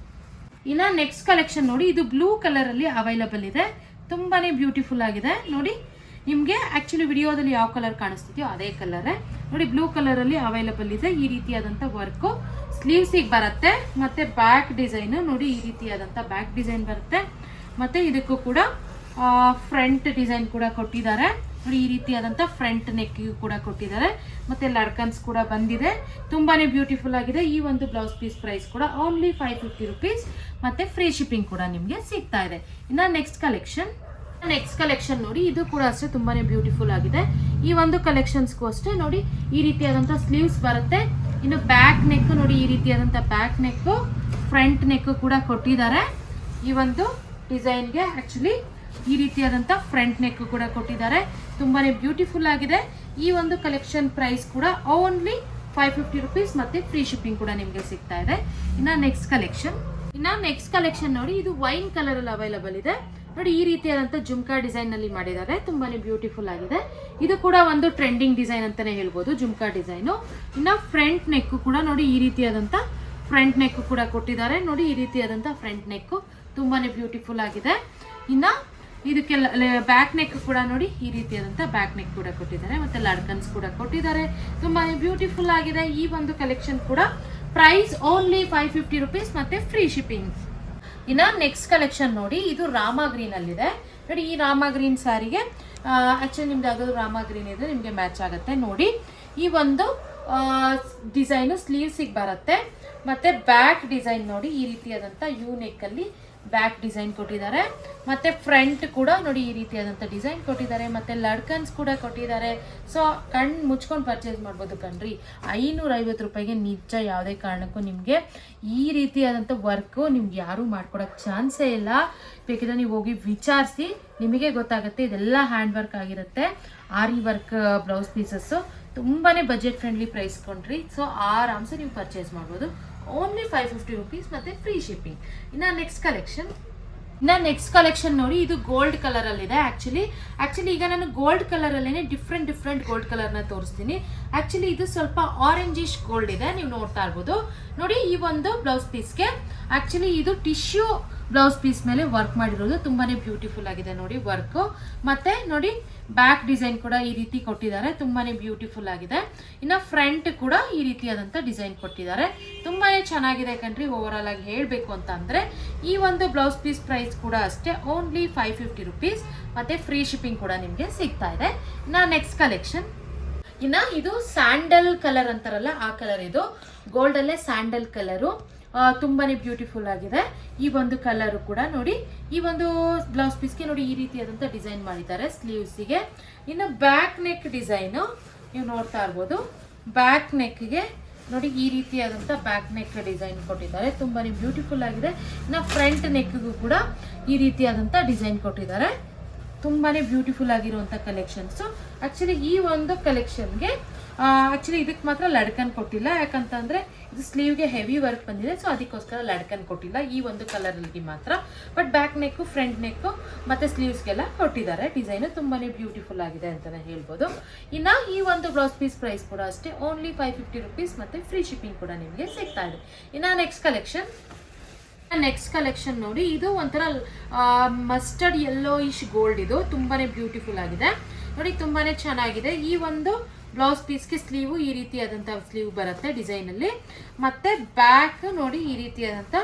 ಇನ್ನು ನೆಕ್ಸ್ಟ್ ಕಲೆಕ್ಷನ್ ನೋಡಿ, ಇದು ಬ್ಲೂ ಕಲರಲ್ಲಿ ಅವೈಲಬಲ್ ಇದೆ. ತುಂಬಾನೇ ಬ್ಯೂಟಿಫುಲ್ ಆಗಿದೆ. ನೋಡಿ ನಿಮಗೆ ಆ್ಯಕ್ಚುಲಿ ವಿಡಿಯೋದಲ್ಲಿ ಯಾವ ಕಲರ್ ಕಾಣಿಸ್ತಿದೆಯೋ ಅದೇ ಕಲರೇ. ನೋಡಿ ಬ್ಲೂ ಕಲರಲ್ಲಿ ಅವೈಲಬಲ್ ಇದೆ. ಈ ರೀತಿಯಾದಂಥ ವರ್ಕು ಸ್ಲೀವ್ಸಿಗೆ ಬರುತ್ತೆ. ಮತ್ತು ಬ್ಯಾಕ್ ಡಿಸೈನು ನೋಡಿ ಈ ರೀತಿಯಾದಂಥ ಬ್ಯಾಕ್ ಡಿಸೈನ್ ಬರುತ್ತೆ. ಮತ್ತು ಇದಕ್ಕೂ ಕೂಡ ಫ್ರಂಟ್ ಡಿಸೈನ್ ಕೂಡ ಕೊಟ್ಟಿದ್ದಾರೆ. ನೋಡಿ ಈ ರೀತಿಯಾದಂಥ ಫ್ರಂಟ್ ನೆಕ್ಕಿಗೂ ಕೂಡ ಕೊಟ್ಟಿದ್ದಾರೆ. ಮತ್ತು ಲಡ್ಕನ್ಸ್ ಕೂಡ ಬಂದಿದೆ. ತುಂಬಾ ಬ್ಯೂಟಿಫುಲ್ ಆಗಿದೆ. ಈ ಒಂದು ಬ್ಲೌಸ್ ಪೀಸ್ ಪ್ರೈಸ್ ಕೂಡ ಓನ್ಲಿ 550 ರುಪೀಸ್ ಮತ್ತು ಫ್ರೀ ಶಿಪ್ಪಿಂಗ್ ಕೂಡ ನಿಮಗೆ ಸಿಗ್ತಾ ಇದೆ. ಇನ್ನು ನೆಕ್ಸ್ಟ್ ಕಲೆಕ್ಷನ್ ನೋಡಿ, ಇದು ಕೂಡ ಅಷ್ಟೇ ತುಂಬಾನೇ ಬ್ಯೂಟಿಫುಲ್ ಆಗಿದೆ. ಈ ಒಂದು ಕಲೆಕ್ಷನ್ಸ್ಗೂ ಅಷ್ಟೇ ನೋಡಿ ಈ ರೀತಿಯಾದಂಥ ಸ್ಲೀವ್ಸ್ ಬರುತ್ತೆ. ಇನ್ನು ಬ್ಯಾಕ್ ನೆಕ್ ನೋಡಿ ಈ ರೀತಿಯಾದಂಥ ಬ್ಯಾಕ್ ನೆಕ್ಕು, ಫ್ರಂಟ್ ನೆಕ್ಕು ಕೂಡ ಕೊಟ್ಟಿದ್ದಾರೆ. ಈ ಒಂದು ಡಿಸೈನ್ಗೆ ಆ್ಯಕ್ಚುಲಿ ಈ ರೀತಿಯಾದಂಥ ಫ್ರಂಟ್ ನೆಕ್ಕು ಕೂಡ ಕೊಟ್ಟಿದ್ದಾರೆ. ತುಂಬಾನೇ ಬ್ಯೂಟಿಫುಲ್ ಆಗಿದೆ. ಈ ಒಂದು ಕಲೆಕ್ಷನ್ ಪ್ರೈಸ್ ಕೂಡ ಓನ್ಲಿ 550 ರುಪೀಸ್ ಮತ್ತು ಫ್ರೀ ಶಿಪ್ಪಿಂಗ್ ಕೂಡ ನಿಮಗೆ ಸಿಗ್ತಾ ಇದೆ. ಇನ್ನು ನೆಕ್ಸ್ಟ್ ಇನ್ನ ನೆಕ್ಸ್ಟ್ ಕಲೆಕ್ಷನ್ ನೋಡಿ, ಇದು ವೈನ್ ಕಲರ್ ಅಲ್ಲಿ ಅವೈಲಬಲ್ ಇದೆ ನೋಡಿ. ಈ ರೀತಿಯಾದಂಥ ಜುಮ್ಕಾ ಡಿಸೈನ್ ನಲ್ಲಿ ಮಾಡಿದ್ದಾರೆ, ತುಂಬಾನೇ ಬ್ಯೂಟಿಫುಲ್ ಆಗಿದೆ. ಇದು ಕೂಡ ಒಂದು ಟ್ರೆಂಡಿಂಗ್ ಡಿಸೈನ್ ಅಂತಾನೆ ಹೇಳ್ಬೋದು, ಜುಮ್ಕಾ ಡಿಸೈನು. ಇನ್ನ ಫ್ರಂಟ್ ನೆಕ್ ಕೂಡ ನೋಡಿ, ಈ ರೀತಿಯಾದಂಥ ಫ್ರಂಟ್ ನೆಕ್ ಕೂಡ ಕೊಟ್ಟಿದ್ದಾರೆ ನೋಡಿ. ಈ ರೀತಿಯಾದಂಥ ಫ್ರಂಟ್ ನೆಕ್ ತುಂಬಾನೇ ಬ್ಯೂಟಿಫುಲ್ ಆಗಿದೆ. ಇನ್ನ ಇದಕ್ಕೆಲ್ಲ ಬ್ಯಾಕ್ ನೆಕ್ ಕೂಡ ನೋಡಿ, ಈ ರೀತಿಯಾದಂಥ ಬ್ಯಾಕ್ ನೆಕ್ ಕೂಡ ಕೊಟ್ಟಿದ್ದಾರೆ, ಮತ್ತೆ ಲಡ್ಕನ್ಸ್ ಕೂಡ ಕೊಟ್ಟಿದ್ದಾರೆ, ತುಂಬಾನೇ ಬ್ಯೂಟಿಫುಲ್ ಆಗಿದೆ. ಈ ಒಂದು ಕಲೆಕ್ಷನ್ ಕೂಡ ಪ್ರೈಸ್ ಓನ್ಲಿ 550 ರುಪೀಸ್ ಮತ್ತೆ ಫ್ರೀ ಶಿಪ್ಪಿಂಗ್. ಇನ್ನ ನೆಕ್ಸ್ಟ್ ಕಲೆಕ್ಷನ್ ನೋಡಿ, ಇದು ರಾಮ ಗ್ರೀನ್ ಅಲ್ಲಿದೆ ನೋಡಿ. ಈ ರಾಮ ಗ್ರೀನ್ ಸ್ಯಾರಿಗೆ ಆಕ್ಚುಲಿ ನಿಮ್ದು ಯಾವ್ದಾದ್ರು ರಾಮ ಗ್ರೀನ್ ಇದ್ರೆ ನಿಮ್ಗೆ ಮ್ಯಾಚ್ ಆಗುತ್ತೆ ನೋಡಿ. ಈ ಒಂದು ಡಿಸೈನು ಸ್ಲೀವ್ಸಿಗೆ ಬರುತ್ತೆ, ಮತ್ತೆ ಬ್ಯಾಕ್ ಡಿಸೈನ್ ನೋಡಿ, ಈ ರೀತಿಯಾದಂಥ ಯು ನೆಕ್ ಅಲ್ಲಿ ಬ್ಯಾಕ್ ಡಿಸೈನ್ ಕೊಟ್ಟಿದ್ದಾರೆ, ಮತ್ತೆ ಫ್ರಂಟ್ ಕೂಡ ನೋಡಿ ಈ ರೀತಿಯಾದಂಥ ಡಿಸೈನ್ ಕೊಟ್ಟಿದ್ದಾರೆ, ಮತ್ತೆ ಲಡ್ಕನ್ಸ್ ಕೂಡ ಕೊಟ್ಟಿದ್ದಾರೆ. ಸೊ ಕಣ್ಣು ಮುಚ್ಕೊಂಡು ಪರ್ಚೇಸ್ ಮಾಡ್ಬೋದು ಕಣ್ರಿ. 550 ರೂಪಾಯಿಗೆ ನಿಜ ಯಾವುದೇ ಕಾರಣಕ್ಕೂ ನಿಮಗೆ ಈ ರೀತಿಯಾದಂಥ ವರ್ಕು ನಿಮ್ಗೆ ಯಾರೂ ಮಾಡ್ಕೊಡೋಕ್ಕೆ ಚಾನ್ಸೇ ಇಲ್ಲ. ಬೇಕಿದ್ರೆ ನೀವು ಹೋಗಿ ವಿಚಾರಿಸಿ, ನಿಮಗೆ ಗೊತ್ತಾಗುತ್ತೆ. ಇದೆಲ್ಲ ಹ್ಯಾಂಡ್ ವರ್ಕ್ ಆಗಿರುತ್ತೆ, ಆರಿ ವರ್ಕ್ ಬ್ಲೌಸ್ ಪೀಸಸ್ಸು, ತುಂಬಾ ಬಜೆಟ್ ಫ್ರೆಂಡ್ಲಿ ಪ್ರೈಸ್ ಕೊಂಡ್ರಿ. ಸೊ ಆರಾಮ್ಸೆ ನೀವು ಪರ್ಚೇಸ್ ಮಾಡ್ಬೋದು. ಓನ್ಲಿ 550 ರುಪೀಸ್ ಮತ್ತೆ ಫ್ರೀ ಶಿಪ್ಪಿಂಗ್. ಇನ್ನು ನೆಕ್ಸ್ಟ್ ಕಲೆಕ್ಷನ್ ನೋಡಿ, ಇದು ಗೋಲ್ಡ್ ಕಲರ್ ಅಲ್ಲಿ ಇದೆ. ಆಕ್ಚುಲಿ ಈಗ ನಾನು ಗೋಲ್ಡ್ ಕಲರ್ ಅಲ್ಲೇನೆ ಡಿಫ್ರೆಂಟ್ ಗೋಲ್ಡ್ ಕಲರ್ ನ ತೋರಿಸ್ತೀನಿ. ಆಕ್ಚುಲಿ ಇದು ಸ್ವಲ್ಪ ಆರೆಂಜಿಶ್ ಗೋಲ್ಡ್ ಇದೆ, ನೀವು ನೋಡ್ತಾ ಇರ್ಬೋದು ನೋಡಿ. ಈ ಒಂದು ಬ್ಲೌಸ್ ಪೀಸ್ಗೆ ಆಕ್ಚುಲಿ ಇದು ಟಿಶ್ಯೂ ಬ್ಲೌಸ್ ಪೀಸ್ ಮೇಲೆ ವರ್ಕ್ ಮಾಡಿರೋದು, ತುಂಬಾನೇ ಬ್ಯೂಟಿಫುಲ್ ಆಗಿದೆ ನೋಡಿ ವರ್ಕ್. ಮತ್ತೆ ನೋಡಿ ಬ್ಯಾಕ್ ಡಿಸೈನ್ ಕೂಡ ಈ ರೀತಿ ಕೊಟ್ಟಿದ್ದಾರೆ, ತುಂಬಾನೇ ಬ್ಯೂಟಿಫುಲ್ ಆಗಿದೆ. ಇನ್ನು ಫ್ರಂಟ್ ಕೂಡ ಈ ರೀತಿಯಾದಂಥ ಡಿಸೈನ್ ಕೊಟ್ಟಿದ್ದಾರೆ, ತುಂಬಾನೇ ಚೆನ್ನಾಗಿದೆ ಕಣ್ರಿ. ಓವರ್ ಆಲ್ ಆಗಿ ಹೇಳಬೇಕು ಅಂತ ಅಂದ್ರೆ ಈ ಒಂದು ಬ್ಲೌಸ್ ಪೀಸ್ ಪ್ರೈಸ್ ಕೂಡ ಅಷ್ಟೇ ಓನ್ಲಿ 550 ರುಪೀಸ್ ಮತ್ತೆ ಫ್ರೀ ಶಿಪ್ಪಿಂಗ್ ಕೂಡ ನಿಮಗೆ ಸಿಗ್ತಾ ಇದೆ. ಇನ್ನು ನೆಕ್ಸ್ಟ್ ಕಲೆಕ್ಷನ್, ಇನ್ನ ಇದು ಸ್ಯಾಂಡಲ್ ಕಲರ್ ಅಂತಾರಲ್ಲ ಆ ಕಲರ್, ಇದು ಗೋಲ್ಡ್ ಅಲ್ಲೇ ಸ್ಯಾಂಡಲ್ ಕಲರು, ತುಂಬಾನೇ ಬ್ಯೂಟಿಫುಲ್ ಆಗಿದೆ. ಈ ಒಂದು ಕಲರ್ ಕೂಡ ನೋಡಿ, ಈ ಒಂದು ಬ್ಲೌಸ್ ಪೀಸ್ಗೆ ನೋಡಿ ಈ ರೀತಿಯಾದಂಥ ಡಿಸೈನ್ ಮಾಡಿದ್ದಾರೆ ಸ್ಲೀವ್ಸಿಗೆ. ಇನ್ನು ಬ್ಯಾಕ್ ನೆಕ್ ಡಿಸೈನು ನೀವು ನೋಡ್ತಾ ಇರ್ಬೋದು, ಬ್ಯಾಕ್ ನೆಕ್ಗೆ ನೋಡಿ ಈ ರೀತಿಯಾದಂಥ ಬ್ಯಾಕ್ ನೆಕ್ ಡಿಸೈನ್ ಕೊಟ್ಟಿದ್ದಾರೆ, ತುಂಬಾನೇ ಬ್ಯೂಟಿಫುಲ್ ಆಗಿದೆ. ಇನ್ನು ಫ್ರಂಟ್ ನೆಕ್ಗೂ ಕೂಡ ಈ ರೀತಿಯಾದಂಥ ಡಿಸೈನ್ ಕೊಟ್ಟಿದ್ದಾರೆ, ತುಂಬಾನೇ ಬ್ಯೂಟಿಫುಲ್ ಆಗಿರುವಂಥ ಕಲೆಕ್ಷನ್ಸು. ಆಕ್ಚುಲಿ ಈ ಒಂದು ಕಲೆಕ್ಷನ್ಗೆ ಆಕ್ಚುಲಿ ಇದಕ್ಕೆ ಮಾತ್ರ ಲಡ್ಕನ್ ಕೊಟ್ಟಿಲ್ಲ, ಯಾಕಂತಂದ್ರೆ ಇದು ಸ್ಲೀವ್ಗೆ ಹೆವಿ ವರ್ಕ್ ಬಂದಿದೆ, ಸೊ ಅದಕ್ಕೋಸ್ಕರ ಲಡ್ಕನ್ ಕೊಟ್ಟಿಲ್ಲ ಈ ಒಂದು ಕಲರ್ಗೆ ಮಾತ್ರ. ಬಟ್ ಬ್ಯಾಕ್ ನೆಕ್ಕು, ಫ್ರಂಟ್ ನೆಕ್ಕು ಮತ್ತೆ ಸ್ಲೀವ್ಸ್ಗೆಲ್ಲ ಕೊಟ್ಟಿದ್ದಾರೆ ಡಿಸೈನು, ತುಂಬಾನೇ ಬ್ಯೂಟಿಫುಲ್ ಆಗಿದೆ ಅಂತಾನೆ ಹೇಳ್ಬೋದು. ಇನ್ನು ಈ ಒಂದು ಬ್ಲೌಸ್ ಪೀಸ್ ಪ್ರೈಸ್ ಕೂಡ ಅಷ್ಟೇ ಓನ್ಲಿ 550 ರುಪೀಸ್ ಮತ್ತೆ ಫ್ರೀ ಶಿಪ್ಪಿಂಗ್ ಕೂಡ ನಿಮಗೆ ಸಿಗ್ತಾ ಇದೆ. ಇನ್ನು ನೆಕ್ಸ್ಟ್ ಕಲೆಕ್ಷನ್ ನೋಡಿ, ಇದು ಒಂಥರ ಮಸ್ಟರ್ಡ್ ಯೆಲ್ಲೋ ಇಶ್ ಗೋಲ್ಡ್, ಇದು ತುಂಬಾನೇ ಬ್ಯೂಟಿಫುಲ್ ಆಗಿದೆ ನೋಡಿ, ತುಂಬಾನೇ ಚೆನ್ನಾಗಿದೆ. ಈ ಒಂದು ಬ್ಲೌಸ್ ಪೀಸ್ಗೆ ಸ್ಲೀವು ಈ ರೀತಿಯಾದಂಥ ಸ್ಲೀವ್ ಬರುತ್ತೆ ಡಿಸೈನಲ್ಲಿ, ಮತ್ತೆ ಬ್ಯಾಕ್ ನೋಡಿ ಈ ರೀತಿಯಾದಂಥ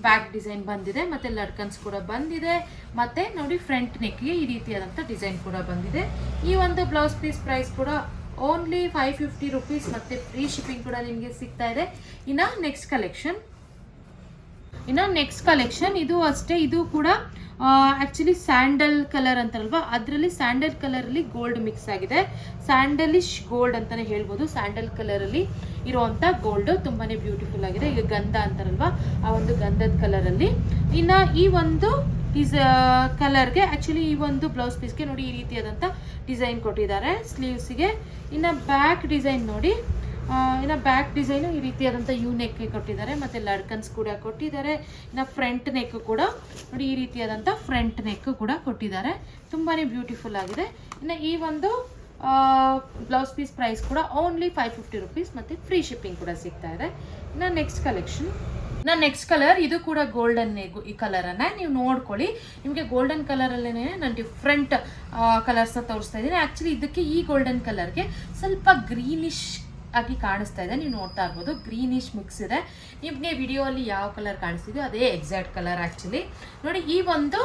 ಬ್ಯಾಕ್ ಡಿಸೈನ್ ಬಂದಿದೆ, ಮತ್ತೆ ಲಡ್ಕನ್ಸ್ ಕೂಡ ಬಂದಿದೆ, ಮತ್ತೆ ನೋಡಿ ಫ್ರಂಟ್ ನೆಕ್ಗೆ ಈ ರೀತಿಯಾದಂಥ ಡಿಸೈನ್ ಕೂಡ ಬಂದಿದೆ. ಈ ಒಂದು ಬ್ಲೌಸ್ ಪೀಸ್ ಪ್ರೈಸ್ ಕೂಡ ಓನ್ಲಿ 550 ರುಪೀಸ್ ಮತ್ತೆ ಫ್ರೀ ಶಿಪ್ಪಿಂಗ್ ಕೂಡ ನಿಮಗೆ ಸಿಗ್ತಾ ಇದೆ. ಇನ್ನು ನೆಕ್ಸ್ಟ್ ಕಲೆಕ್ಷನ್ ಇದು ಅಷ್ಟೇ, ಇದು ಕೂಡ ಆಕ್ಚುಲಿ ಸ್ಯಾಂಡಲ್ ಕಲರ್ ಅಂತಾರಲ್ವಾ, ಅದರಲ್ಲಿ ಸ್ಯಾಂಡಲ್ ಕಲರ್ ಅಲ್ಲಿ ಗೋಲ್ಡ್ ಮಿಕ್ಸ್ ಆಗಿದೆ, ಸ್ಯಾಂಡಲಿಶ್ ಗೋಲ್ಡ್ ಅಂತಾನೆ ಹೇಳ್ಬೋದು. ಸ್ಯಾಂಡಲ್ ಕಲರ್ ಅಲ್ಲಿ ಇರುವಂತ ಗೋಲ್ಡ್ ತುಂಬಾನೇ ಬ್ಯೂಟಿಫುಲ್ ಆಗಿದೆ. ಈಗ ಗಂಧ ಅಂತಾರಲ್ವಾ, ಆ ಒಂದು ಗಂಧದ ಕಲರ್ ಅಲ್ಲಿ. ಇನ್ನ ಈ ಒಂದು ಕಲರ್ಗೆ ಆಕ್ಚುಲಿ ಈ ಒಂದು ಬ್ಲೌಸ್ ಪೀಸ್ಗೆ ನೋಡಿ ಈ ರೀತಿಯಾದಂಥ ಡಿಸೈನ್ ಕೊಟ್ಟಿದ್ದಾರೆ ಸ್ಲೀವ್ಸ್ಗೆ. ಇನ್ನು ಬ್ಯಾಕ್ ಡಿಸೈನ್ ನೋಡಿ, ಇನ್ನು ಬ್ಯಾಕ್ ಡಿಸೈನು ಈ ರೀತಿಯಾದಂಥ ಯು ನೆಕ್ ಕೊಟ್ಟಿದ್ದಾರೆ, ಮತ್ತು ಲಡ್ಕನ್ಸ್ ಕೂಡ ಕೊಟ್ಟಿದ್ದಾರೆ. ಇನ್ನು ಫ್ರಂಟ್ ನೆಕ್ ಕೂಡ ನೋಡಿ ಈ ರೀತಿಯಾದಂಥ ಫ್ರಂಟ್ ನೆಕ್ ಕೂಡ ಕೊಟ್ಟಿದ್ದಾರೆ, ತುಂಬಾ ಬ್ಯೂಟಿಫುಲ್ ಆಗಿದೆ. ಇನ್ನು ಈ ಒಂದು ಬ್ಲೌಸ್ ಪೀಸ್ ಪ್ರೈಸ್ ಕೂಡ ಓನ್ಲಿ 550 ರುಪೀಸ್ ಮತ್ತು ಫ್ರೀ ಶಿಪ್ಪಿಂಗ್ ಕೂಡ ಸಿಗ್ತಾ ಇದೆ. ಇನ್ನು ನೆಕ್ಸ್ಟ್ ಕಲರ್ ಇದು ಕೂಡ ಗೋಲ್ಡನ್ ಈ ಕಲರನ್ನು ನೀವು ನೋಡ್ಕೊಳ್ಳಿ. ನಿಮಗೆ ಗೋಲ್ಡನ್ ಕಲರಲ್ಲೇ ನಾನು ಡಿಫ್ರೆಂಟ್ ಕಲರ್ಸ್ನ ತೋರಿಸ್ತಾ ಇದ್ದೀನಿ. ಆ್ಯಕ್ಚುಲಿ ಇದಕ್ಕೆ ಈ ಗೋಲ್ಡನ್ ಕಲರ್ಗೆ ಸ್ವಲ್ಪ ಗ್ರೀನಿಶ್ ಆಗಿ ಕಾಣಿಸ್ತಾ ಇದೆ, ನೀವು ನೋಡ್ತಾ ಇರ್ಬೋದು. ಗ್ರೀನಿಶ್ ಮಿಕ್ಸ್ ಇದೆ. ನಿಮಗೆ ವಿಡಿಯೋ ಅಲ್ಲಿ ಯಾವ ಕಲರ್ ಕಾಣಿಸ್ತಿದೆಯೋ ಅದೇ ಎಕ್ಸಾಕ್ಟ್ ಕಲರ್. ಆ್ಯಕ್ಚುಲಿ ನೋಡಿ, ಈ ಒಂದು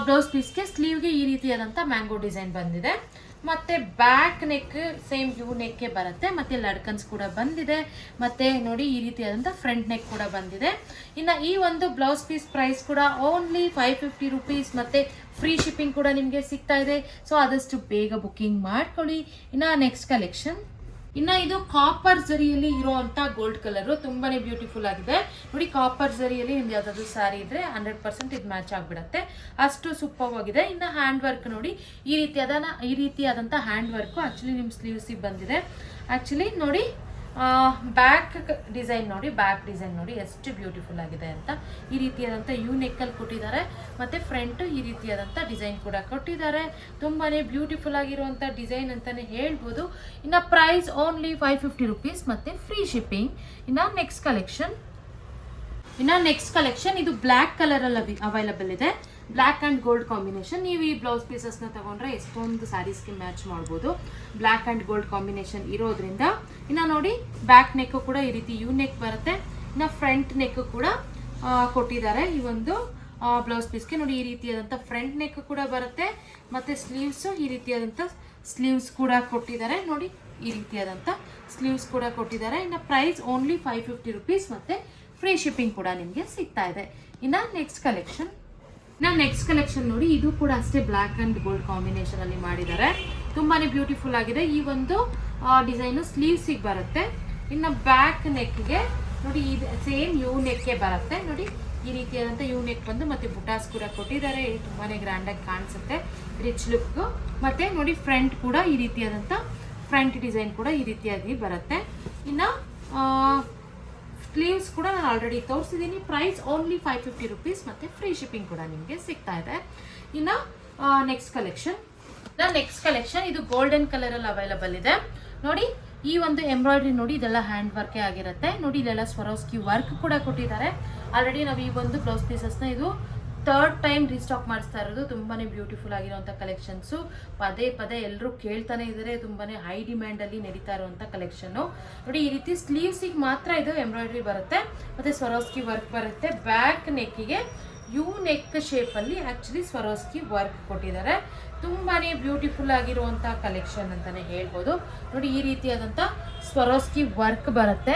ಬ್ಲೌಸ್ ಪೀಸ್ಗೆ ಸ್ಲೀವ್ಗೆ ಈ ರೀತಿಯಾದಂಥ ಮ್ಯಾಂಗೋ ಡಿಸೈನ್ ಬಂದಿದೆ, ಮತ್ತು ಬ್ಯಾಕ್ ನೆಕ್ ಸೇಮ್ ಯು ನೆಕ್ಗೆ ಬರುತ್ತೆ, ಮತ್ತು ಲಡ್ಕನ್ಸ್ ಕೂಡ ಬಂದಿದೆ, ಮತ್ತು ನೋಡಿ ಈ ರೀತಿಯಾದಂಥ ಫ್ರಂಟ್ ನೆಕ್ ಕೂಡ ಬಂದಿದೆ. ಇನ್ನು ಈ ಒಂದು ಬ್ಲೌಸ್ ಪೀಸ್ ಪ್ರೈಸ್ ಕೂಡ ಓನ್ಲಿ 550 ರುಪೀಸ್ ಮತ್ತು ಫ್ರೀ ಶಿಪ್ಪಿಂಗ್ ಕೂಡ ನಿಮಗೆ ಸಿಗ್ತಾ ಇದೆ. ಸೊ ಆದಷ್ಟು ಬೇಗ ಬುಕ್ಕಿಂಗ್ ಮಾಡ್ಕೊಳ್ಳಿ. ಇನ್ನು ನೆಕ್ಸ್ಟ್ ಕಲೆಕ್ಷನ್, ಇನ್ನು ಇದು ಕಾಪರ್ ಜರಿಯಲ್ಲಿ ಇರೋವಂಥ ಗೋಲ್ಡ್ ಕಲರು, ತುಂಬಾ ಬ್ಯೂಟಿಫುಲ್ ಆಗಿದೆ ನೋಡಿ. ಕಾಪರ್ ಜರಿಯಲ್ಲಿ ನಿಮ್ದು ಯಾವುದಾದ್ರು ಸ್ಯಾರಿ ಇದ್ರೆ 100% ಇದು ಮ್ಯಾಚ್ ಆಗಿಬಿಡುತ್ತೆ, ಅಷ್ಟು ಸೂಪರ್ ಆಗಿದೆ. ಇನ್ನು ಹ್ಯಾಂಡ್ ವರ್ಕ್ ನೋಡಿ, ಈ ರೀತಿಯಾದಂಥ ಹ್ಯಾಂಡ್ ವರ್ಕು ಆ್ಯಕ್ಚುಲಿ ನಿಮ್ಮ ಸ್ಲೀವ್ಸಿಗೆ ಬಂದಿದೆ. ಆ್ಯಕ್ಚುಲಿ ನೋಡಿ ಬ್ಯಾಕ್ ಡಿಸೈನ್ ನೋಡಿ, ಬ್ಯಾಕ್ ಡಿಸೈನ್ ನೋಡಿ ಎಷ್ಟು ಬ್ಯೂಟಿಫುಲ್ ಆಗಿದೆ ಅಂತ. ಈ ರೀತಿಯಾದಂಥ ಯು ನೆಕ್ಕಲ್ಲಿ ಕೊಟ್ಟಿದ್ದಾರೆ ಮತ್ತು ಫ್ರಂಟ್ ಈ ರೀತಿಯಾದಂಥ ಡಿಸೈನ್ ಕೂಡ ಕೊಟ್ಟಿದ್ದಾರೆ. ತುಂಬಾ ಬ್ಯೂಟಿಫುಲ್ ಆಗಿರುವಂಥ ಡಿಸೈನ್ ಅಂತಲೇ ಹೇಳ್ಬೋದು. ಇನ್ನು ಪ್ರೈಸ್ ಓನ್ಲಿ 550 ರುಪೀಸ್ ಮತ್ತು ಫ್ರೀ ಶಿಪ್ಪಿಂಗ್. ಇನ್ನು ನೆಕ್ಸ್ಟ್ ಕಲೆಕ್ಷನ್ ಇದು ಬ್ಲ್ಯಾಕ್ ಕಲರಲ್ಲಿ ಅವೈಲಬಲ್ ಇದೆ. Black and gold combination. ನೀವು ಈ ಬ್ಲೌಸ್ ಪೀಸಸ್ನ ತಗೊಂಡ್ರೆ ಎಷ್ಟೊಂದು ಸ್ಯಾರೀಸ್ಗೆ ಮ್ಯಾಚ್ ಮಾಡ್ಬೋದು. ಬ್ಲ್ಯಾಕ್ ಆ್ಯಂಡ್ ಗೋಲ್ಡ್ ಕಾಂಬಿನೇಷನ್ ಇರೋದ್ರಿಂದ. ಇನ್ನು ನೋಡಿ ಬ್ಯಾಕ್ ನೆಕ್ಕು ಕೂಡ ಈ ರೀತಿ ಯು ನೆಕ್ ಬರುತ್ತೆ. ಇನ್ನು ಫ್ರಂಟ್ ನೆಕ್ ಕೂಡ ಕೊಟ್ಟಿದ್ದಾರೆ ಈ ಒಂದು ಬ್ಲೌಸ್ ಪೀಸ್ಗೆ. ನೋಡಿ ಈ ರೀತಿಯಾದಂಥ ಫ್ರಂಟ್ ನೆಕ್ ಕೂಡ ಬರುತ್ತೆ ಮತ್ತು ಸ್ಲೀವ್ಸು ಈ ರೀತಿಯಾದಂಥ ಸ್ಲೀವ್ಸ್ ಕೂಡ ಕೊಟ್ಟಿದ್ದಾರೆ. ನೋಡಿ ಈ ರೀತಿಯಾದಂಥ ಸ್ಲೀವ್ಸ್ ಕೂಡ ಕೊಟ್ಟಿದ್ದಾರೆ. ಇನ್ನು ಪ್ರೈಸ್ ಓನ್ಲಿ 550 ರುಪೀಸ್ ಮತ್ತು ಫ್ರೀ ಶಿಪ್ಪಿಂಗ್ ಕೂಡ ನಿಮಗೆ ಸಿಗ್ತಾ ಇದೆ. ಇನ್ನು ನೆಕ್ಸ್ಟ್ ಕಲೆಕ್ಷನ್ ನೋಡಿ, ಇದು ಕೂಡ ಅಷ್ಟೇ ಬ್ಲ್ಯಾಕ್ ಆ್ಯಂಡ್ ಗೋಲ್ಡ್ ಕಾಂಬಿನೇಷನ್ ಅಲ್ಲಿ ಮಾಡಿದ್ದಾರೆ. ತುಂಬಾ ಬ್ಯೂಟಿಫುಲ್ ಆಗಿದೆ. ಈ ಒಂದು ಡಿಸೈನು ಸ್ಲೀವ್ಸಿಗೆ ಬರುತ್ತೆ. ಇನ್ನು ಬ್ಯಾಕ್ ನೆಕ್ಗೆ ನೋಡಿ ಇದು ಸೇಮ್ ಯು ನೆಕ್ಗೆ ಬರುತ್ತೆ. ನೋಡಿ ಈ ರೀತಿಯಾದಂಥ ಯು ನೆಕ್ ಬಂದು ಮತ್ತು ಬುಟಾಸ್ ಕೂಡ ಕೊಟ್ಟಿದ್ದಾರೆ. ತುಂಬಾ ಗ್ರ್ಯಾಂಡಾಗಿ ಕಾಣಿಸುತ್ತೆ, ರಿಚ್ ಲುಕ್. ಮತ್ತು ನೋಡಿ ಫ್ರಂಟ್ ಕೂಡ ಈ ರೀತಿಯಾದಂಥ ಫ್ರಂಟ್ ಡಿಸೈನ್ ಕೂಡ ಈ ರೀತಿಯಾಗಿ ಬರುತ್ತೆ. ಇನ್ನು ಸ್ಲೀವ್ಸ್ ಕೂಡ ನಾನು ಆಲ್ರೆಡಿ ತೋರಿಸಿದ್ದೀನಿ. ಪ್ರೈಸ್ ಓನ್ಲಿ 550 ರುಪೀಸ್ ಮತ್ತು ಫ್ರೀ ಶಿಪ್ಪಿಂಗ್ ಕೂಡ ನಿಮಗೆ ಸಿಗ್ತಾ ಇದೆ. ಇನ್ನು ನೆಕ್ಸ್ಟ್ ಕಲೆಕ್ಷನ್ ಇದು ಗೋಲ್ಡನ್ ಕಲರಲ್ಲಿ ಅವೈಲಬಲ್ ಇದೆ. ನೋಡಿ ಈ ಒಂದು ಎಂಬ್ರಾಯ್ಡ್ರಿ ನೋಡಿ, ಇದೆಲ್ಲ ಹ್ಯಾಂಡ್ ವರ್ಕೇ ಆಗಿರುತ್ತೆ. ನೋಡಿ ಇದೆಲ್ಲ ಸ್ವರೋಸ್ಕಿ ವರ್ಕ್ ಕೂಡ ಕೊಟ್ಟಿದ್ದಾರೆ. ಆಲ್ರೆಡಿ ನಾವು ಈ ಒಂದು ಬ್ಲೌಸ್ ಪೀಸಸ್ನ ಇದು 3rd ಟೈಮ್ ರೀಸ್ಟಾಕ್ ಮಾಡಿಸ್ತಾ ಇರೋದು. ತುಂಬಾ ಬ್ಯೂಟಿಫುಲ್ ಆಗಿರುವಂಥ ಕಲೆಕ್ಷನ್ಸು. ಪದೇ ಎಲ್ಲರೂ ಕೇಳ್ತಾನೆ ಇದ್ದಾರೆ. ತುಂಬಾ ಹೈ ಡಿಮ್ಯಾಂಡಲ್ಲಿ ನಡೀತಾ ಇರುವಂಥ ಕಲೆಕ್ಷನ್ನು. ನೋಡಿ ಈ ರೀತಿ ಸ್ಲೀವ್ಸಿಗೆ ಮಾತ್ರ ಇದು ಎಂಬ್ರಾಯ್ಡ್ರಿ ಬರುತ್ತೆ ಮತ್ತು ಸ್ವರೋಸ್ಕಿ ವರ್ಕ್ ಬರುತ್ತೆ. ಬ್ಯಾಕ್ ನೆಕ್ಕಿಗೆ ಯು ನೆಕ್ ಶೇಪಲ್ಲಿ ಆ್ಯಕ್ಚುಲಿ ಸ್ವರೋಸ್ಕಿ ವರ್ಕ್ ಕೊಟ್ಟಿದ್ದಾರೆ. ತುಂಬಾ ಬ್ಯೂಟಿಫುಲ್ ಆಗಿರುವಂಥ ಕಲೆಕ್ಷನ್ ಅಂತಲೇ ಹೇಳ್ಬೋದು. ನೋಡಿ ಈ ರೀತಿಯಾದಂಥ ಸ್ವರೋಸ್ಕಿ ವರ್ಕ್ ಬರುತ್ತೆ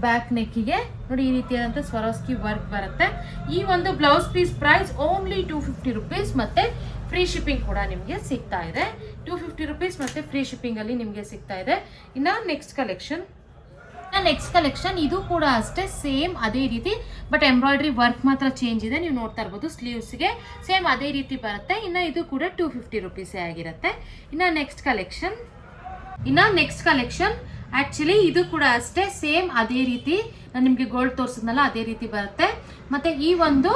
ಬ್ಯಾಕ್ ನೆಕ್ಕಿಗೆ. ನೋಡಿ ಈ ರೀತಿಯಾದಂಥ ಸ್ವರೋಸ್ಕಿ ವರ್ಕ್ ಬರುತ್ತೆ. ಈ ಒಂದು blouse piece price only 250 rupees ಮತ್ತು ಫ್ರೀ ಶಿಪ್ಪಿಂಗ್ ಕೂಡ ನಿಮಗೆ ಸಿಗ್ತಾ ಇದೆ. 250 ರುಪೀಸ್ ಮತ್ತು ಫ್ರೀ ಶಿಪ್ಪಿಂಗಲ್ಲಿ ನಿಮಗೆ ಸಿಗ್ತಾ ಇದೆ. ಇನ್ನು ನೆಕ್ಸ್ಟ್ ಕಲೆಕ್ಷನ್ ಇದು ಕೂಡ ಅಷ್ಟೇ ಸೇಮ್ ಅದೇ ರೀತಿ, ಬಟ್ ಎಂಬ್ರಾಯ್ಡ್ರಿ ವರ್ಕ್ ಮಾತ್ರ ಚೇಂಜ್ ಇದೆ. ನೀವು ನೋಡ್ತಾ ಇರ್ಬೋದು ಸ್ಲೀವ್ಸ್ಗೆ ಸೇಮ್ ಅದೇ ರೀತಿ ಬರುತ್ತೆ. ಇನ್ನು ಇದು ಕೂಡ 250 ರುಪೀಸೇ ಆಗಿರುತ್ತೆ. ಇನ್ನು ನೆಕ್ಸ್ಟ್ ಕಲೆಕ್ಷನ್ ಆ್ಯಕ್ಚುಲಿ ಇದು ಕೂಡ ಅಷ್ಟೇ ಸೇಮ್ ಅದೇ ರೀತಿ, ನಾನು ನಿಮಗೆ ಗೋಲ್ಡ್ ತೋರಿಸಿದ್ನಲ್ಲ ಅದೇ ರೀತಿ ಬರುತ್ತೆ. ಮತ್ತು ಈ ಒಂದು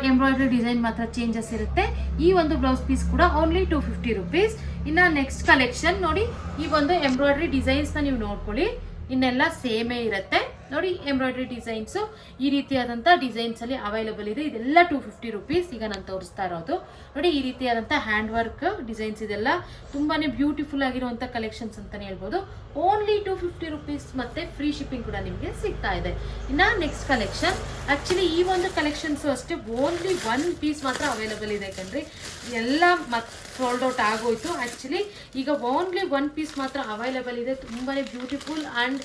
ಎಂಬ್ರಾಯ್ಡ್ರಿ ಡಿಸೈನ್ ಮಾತ್ರ ಚೇಂಜಸ್ ಇರುತ್ತೆ. ಈ ಒಂದು ಬ್ಲೌಸ್ ಪೀಸ್ ಕೂಡ ಓನ್ಲಿ 250 ರುಪೀಸ್. ಇನ್ನು ನೆಕ್ಸ್ಟ್ ಕಲೆಕ್ಷನ್ ನೋಡಿ, ಈ ಒಂದು ಎಂಬ್ರಾಯ್ಡ್ರಿ ಡಿಸೈನ್ಸ್ನ ನೀವು ನೋಡ್ಕೊಳ್ಳಿ, ಇನ್ನೆಲ್ಲ ಸೇಮೇ ಇರುತ್ತೆ. ನೋಡಿ ಎಂಬ್ರಾಯ್ಡ್ರಿ ಡಿಸೈನ್ಸು ಈ ರೀತಿಯಾದಂಥ ಡಿಸೈನ್ಸಲ್ಲಿ ಅವೈಲಬಲ್ ಇದೆ. ಇದೆಲ್ಲ 250 ರುಪೀಸ್ ಈಗ ನಾನು ತೋರಿಸ್ತಾ ಇರೋದು. ನೋಡಿ ಈ ರೀತಿಯಾದಂಥ ಹ್ಯಾಂಡ್ ವರ್ಕ್ ಡಿಸೈನ್ಸ್, ಇದೆಲ್ಲ ತುಂಬಾ ಬ್ಯೂಟಿಫುಲ್ ಆಗಿರುವಂಥ ಕಲೆಕ್ಷನ್ಸ್ ಅಂತಲೇ ಹೇಳ್ಬೋದು. ಓನ್ಲಿ 250 ರುಪೀಸ್ ಮತ್ತು ಫ್ರೀ ಶಿಪ್ಪಿಂಗ್ ಕೂಡ ನಿಮಗೆ ಸಿಗ್ತಾ ಇದೆ. ಇನ್ನು ನೆಕ್ಸ್ಟ್ ಕಲೆಕ್ಷನ್ ಆ್ಯಕ್ಚುಲಿ ಈ ಒಂದು ಕಲೆಕ್ಷನ್ಸು ಅಷ್ಟೇ ಓನ್ಲಿ 1 ಪೀಸ್ ಮಾತ್ರ ಅವೈಲಬಲ್ ಇದೆ ಕಣ್ರಿ. ಎಲ್ಲ ಸೋಲ್ಡ್ ಔಟ್ ಆಗೋಯ್ತು. ಆ್ಯಕ್ಚುಲಿ ಈಗ ಓನ್ಲಿ 1 ಪೀಸ್ ಮಾತ್ರ ಅವೈಲಬಲ್ ಇದೆ. ತುಂಬಾ beautiful and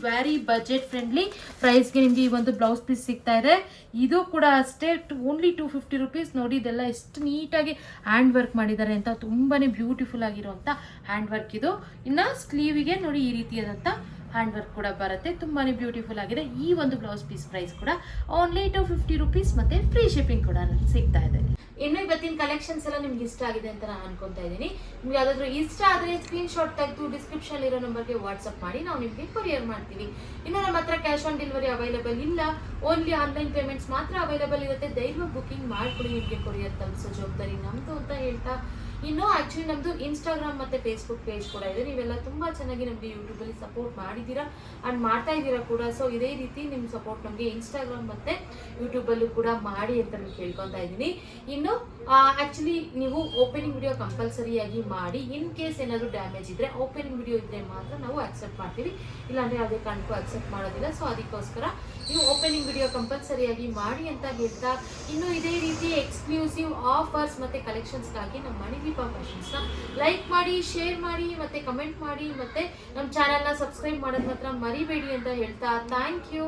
very budget friendly ಪ್ರೈಸ್ಗೆ ನಿಮಗೆ ಈ ಒಂದು ಬ್ಲೌಸ್ ಪೀಸ್ ಸಿಗ್ತಾ ಇದೆ. ಇದು ಕೂಡ ಅಷ್ಟೇ ಓನ್ಲಿ 250 ರುಪೀಸ್. ನೋಡಿ ಇದೆಲ್ಲ ಎಷ್ಟು ನೀಟಾಗಿ ಹ್ಯಾಂಡ್ ವರ್ಕ್ ಮಾಡಿದ್ದಾರೆ ಅಂತ. ತುಂಬಾ ಬ್ಯೂಟಿಫುಲ್ ಆಗಿರುವಂಥ ಹ್ಯಾಂಡ್ ವರ್ಕ್ ಇದು. ಇನ್ನು ಸ್ಲೀವಿಗೆ ನೋಡಿ ಈ ರೀತಿಯಾದಂಥ ಹ್ಯಾಂಡ್ ವರ್ಕ್ ಕೂಡ ಬರುತ್ತೆ. ತುಂಬಾ ಬ್ಯೂಟಿಫುಲ್ ಆಗಿದೆ. ಈ ಒಂದು ಬ್ಲೌಸ್ ಪೀಸ್ ಪ್ರೈಸ್ ಕೂಡ ಓನ್ಲಿ 250 ರುಪೀಸ್ ಮತ್ತು ಫ್ರೀ ಶಿಪ್ಪಿಂಗ್ ಕೂಡ ಸಿಗ್ತಾ ಇದೆ. ಇನ್ನು ಇವತ್ತಿನ ಕಲೆಕ್ಷನ್ಸ್ ಎಲ್ಲ ನಿಮ್ಗೆ ಇಷ್ಟ ಆಗಿದೆ ಅಂತ ನಾನು ಅನ್ಕೊತಾ ಇದ್ದೀನಿ. ನಿಮ್ಗೆ ಯಾವ್ದಾದ್ರು ಇಷ್ಟ ಆದರೆ ಸ್ಕ್ರೀನ್ಶಾಟ್ ತೆಗೆದು ಡಿಸ್ಕ್ರಿಪ್ಷನ್ ಇರೋ ನಂಬರ್ಗೆ ವಾಟ್ಸಪ್ ಮಾಡಿ ನಾವು ನಿಮಗೆ ಕೊರಿಯರ್ ಮಾಡ್ತೀವಿ. ಇನ್ನು ನಮ್ಮ ಹತ್ರ ಕ್ಯಾಶ್ ಆನ್ ಡೆಲಿವರಿ ಅವೈಲೇಬಲ್ ಇಲ್ಲ, ಓನ್ಲಿ ಆನ್ಲೈನ್ ಪೇಮೆಂಟ್ಸ್ ಮಾತ್ರ ಅವೈಲೇಬಲ್ ಇರುತ್ತೆ. ಧೈರ್ಯ ಬುಕಿಂಗ್ ಮಾಡ್ಕೊಳ್ಳಿ, ನಿಮಗೆ ಕೊರಿಯರ್ ತಲುಪಿಸೋ ಜವಾಬ್ದಾರಿ ನಮ್ಮದು ಅಂತ ಹೇಳ್ತಾ, ಇನ್ನು ಆ್ಯಕ್ಚುಲಿ ನಮ್ಮದು ಇನ್ಸ್ಟಾಗ್ರಾಮ್ ಮತ್ತು ಫೇಸ್ಬುಕ್ ಪೇಜ್ ಕೂಡ ಇದೆ. ನೀವೆಲ್ಲ ತುಂಬ ಚೆನ್ನಾಗಿ ನಮಗೆ ಯೂಟ್ಯೂಬಲ್ಲಿ ಸಪೋರ್ಟ್ ಮಾಡಿದ್ದೀರಾ ಆ್ಯಂಡ್ ಮಾಡ್ತಾ ಇದ್ದೀರಾ ಕೂಡ. ಸೊ ಇದೇ ರೀತಿ ನಿಮ್ಮ ಸಪೋರ್ಟ್ ನಮಗೆ ಇನ್ಸ್ಟಾಗ್ರಾಮ್ ಮತ್ತು ಯೂಟ್ಯೂಬಲ್ಲೂ ಕೂಡ ಮಾಡಿ ಅಂತ ನಾನು ಕೇಳ್ಕೊತಾ ಇದ್ದೀನಿ. ಇನ್ನು ಆ್ಯಕ್ಚುಲಿ ನೀವು ಓಪನಿಂಗ್ ವಿಡಿಯೋ ಕಂಪಲ್ಸರಿಯಾಗಿ ಮಾಡಿ. ಇನ್ ಕೇಸ್ ಏನಾದರೂ ಡ್ಯಾಮೇಜ್ ಇದ್ದರೆ ಓಪನಿಂಗ್ ವಿಡಿಯೋ ಇದ್ದರೆ ಮಾತ್ರ ನಾವು ಆಕ್ಸೆಪ್ಟ್ ಮಾಡ್ತೀವಿ, ಇಲ್ಲಾಂದರೆ ಯಾವುದೇ ಕಾರಣಕ್ಕೂ ಆಕ್ಸೆಪ್ಟ್ ಮಾಡೋದಿಲ್ಲ. ಸೊ ಅದಕ್ಕೋಸ್ಕರ ನೀವು ಓಪನಿಂಗ್ ವಿಡಿಯೋ ಕಂಪಲ್ಸರಿಯಾಗಿ ಮಾಡಿ ಅಂತ ಹೇಳ್ತಾ, ಇನ್ನು ಇದೇ ರೀತಿ ಎಕ್ಸ್ಕ್ಲೂಸಿವ್ ಆಫರ್ಸ್ ಮತ್ತು ಕಲೆಕ್ಷನ್ಸ್ಗಾಗಿ ನಮ್ಮ ಮಣಿದೀಪ ಫ್ಯಾಷನ್ಸ್ನ ಲೈಕ್ ಮಾಡಿ, ಶೇರ್ ಮಾಡಿ ಮತ್ತು ಕಮೆಂಟ್ ಮಾಡಿ, ಮತ್ತು ನಮ್ಮ ಚಾನಲ್ನ ಸಬ್ಸ್ಕ್ರೈಬ್ ಮಾಡೋದು ಮಾತ್ರ ಮರಿಬೇಡಿ ಅಂತ ಹೇಳ್ತಾ ಥ್ಯಾಂಕ್ ಯು.